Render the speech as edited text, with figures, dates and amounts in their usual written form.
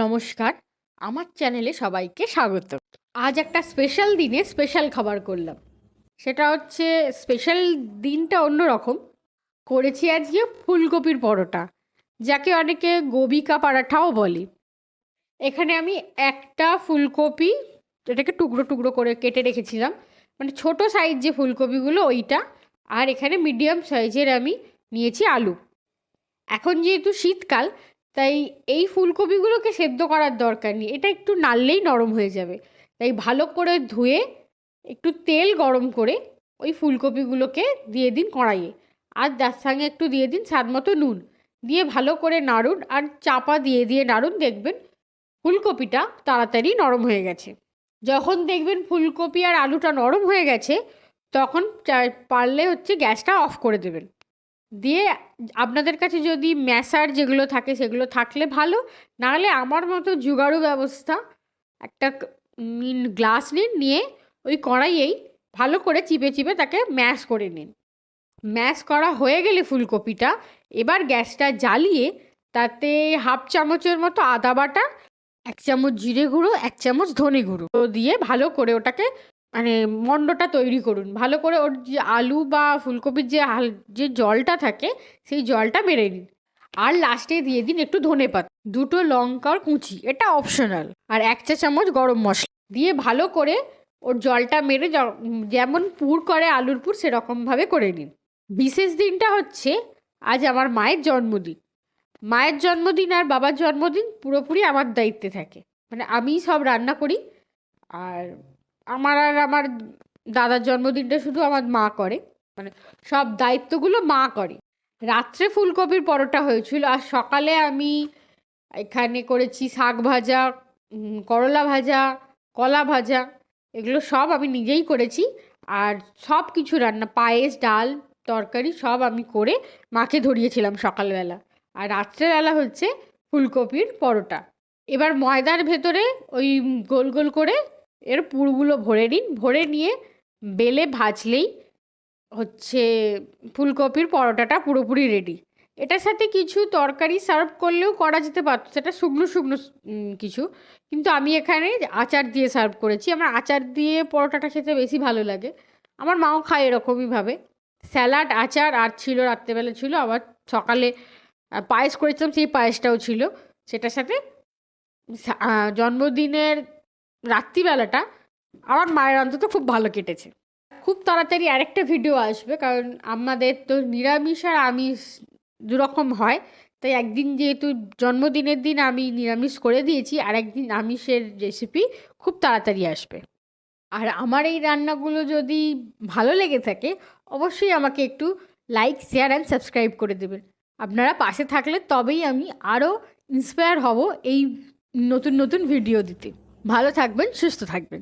নমস্কার, আমার চ্যানেলে সবাইকে স্বাগত। আজ একটা স্পেশাল দিনে স্পেশাল খাবার করলাম। সেটা হচ্ছে স্পেশাল দিনটা অন্যরকম। করেছি আজকে ফুলকপির পরোটা, যাকে অনেকে গোবি কা পরাঠাও বলে। এখানে আমি একটা ফুলকপি এটাকে টুকরো টুকরো করে কেটে রেখেছিলাম, মানে ছোট সাইজ যে ফুলকপিগুলো ওইটা। আর এখানে মিডিয়াম সাইজের আমি নিয়েছি আলু। এখন যেহেতু শীতকাল, তাই এই ফুলকপিগুলোকে সেদ্ধ করার দরকার নেই, এটা একটু নাড়লেই নরম হয়ে যাবে। তাই ভালো করে ধুয়ে একটু তেল গরম করে ওই ফুলকপিগুলোকে দিয়ে দিন কড়াইয়ে। আর তার সঙ্গে একটু দিয়ে দিন স্বাদ মতো নুন, দিয়ে ভালো করে নাড়ুন আর চাপা দিয়ে দিয়ে নাড়ুন। দেখবেন ফুলকপিটা তাড়াতাড়ি নরম হয়ে গেছে। যখন দেখবেন ফুলকপি আর আলুটা নরম হয়ে গেছে, তখন পারলে হচ্ছে গ্যাসটা অফ করে দেবেন। দিয়ে আপনাদের কাছে যদি ম্যাশার যেগুলো থাকে সেগুলো থাকলে ভালো, নাহলে আমার মতো জুগাড়ু ব্যবস্থা একটা নিন, গ্লাস নিন, নিয়ে ওই কড়াইয়েই ভালো করে চিপে চিপে তাকে ম্যাশ করে নিন। ম্যাশ করা হয়ে গেলে ফুলকপিটা এবার গ্যাসটা জ্বালিয়ে তাতে হাফ চামচের মতো আদা বাটা, 1 চামচ জিরে গুঁড়ো, 1 চামচ ধনে গুঁড়ো দিয়ে ভালো করে ওটাকে মানে মণ্ডটা তৈরি করুন। ভালো করে ওর যে আলু বা ফুলকপির যে জলটা থাকে সেই জলটা মেরে নিন। আর লাস্টে দিয়ে দিন একটু ধনেপাতা, 2টো লঙ্কার কুচি, এটা অপশনাল, আর 1 চা চামচ গরম মশলা দিয়ে ভালো করে ওর জলটা মেরে যেমন পুর করে আলুর পুর সেরকমভাবে করে নিন। বিশেষ দিনটা হচ্ছে আজ আমার মায়ের জন্মদিন। মায়ের জন্মদিন আর বাবার জন্মদিন পুরোপুরি আমার দায়িত্বে থাকে, মানে আমিই সব রান্না করি। আর আমার দাদার জন্মদিনটা শুধু আমার মা করে, মানে সব দায়িত্বগুলো মা করে। রাত্রে ফুলকপির পরোটা হয়েছিল, আর সকালে আমি এখানে করেছি শাক ভাজা, করলা ভাজা, কলা ভাজা, এগুলো সব আমি নিজেই করেছি। আর সব কিছু রান্না, পায়েস, ডাল, তরকারি সব আমি করে মাকে ধরিয়েছিলাম সকালবেলা। আর রাত্রেবেলা হচ্ছে ফুলকপির পরোটা। এবার ময়দার ভেতরে ওই গোল গোল করে এর পুরগুলো ভরে নিন, ভরে নিয়ে বেলে ভাজলেই হচ্ছে ফুলকপির পরোটাটা পুরোপুরি রেডি। এটার সাথে কিছু তরকারি সার্ভ করলেও করা যেতে পারত, সেটা শুকনো শুকনো কিছু, কিন্তু আমি এখানে আচার দিয়ে সার্ভ করেছি। আমার আচার দিয়ে পরোটাটা খেতে বেশি ভালো লাগে, আমার মাও খায় এরকমইভাবে। স্যালাড, আচার আর ছিল রাত্রেবেলা ছিল, আবার সকালে পায়েস করেছিলাম, সেই পায়েসটাও ছিল। সেটার সাথে জন্মদিনের রাত্রিবেলাটা আমার মায়ের অন্তত খুব ভালো কেটেছে। খুব তাড়াতাড়ি আরেকটা ভিডিও আসবে, কারণ আমাদের তো নিরামিষ আর আমিষ দুরকম হয়। তাই একদিন যেহেতু জন্মদিনের দিন আমি নিরামিষ করে দিয়েছি, আর একদিন আমিষের রেসিপি খুব তাড়াতাড়ি আসবে। আর আমার এই রান্নাগুলো যদি ভালো লেগে থাকে, অবশ্যই আমাকে একটু লাইক, শেয়ার অ্যান্ড সাবস্ক্রাইব করে দেবেন। আপনারা পাশে থাকলে তবেই আমি আরও ইন্সপায়ার হব এই নতুন নতুন ভিডিও দিতে। ভালো থাকবেন, সুস্থ থাকবেন।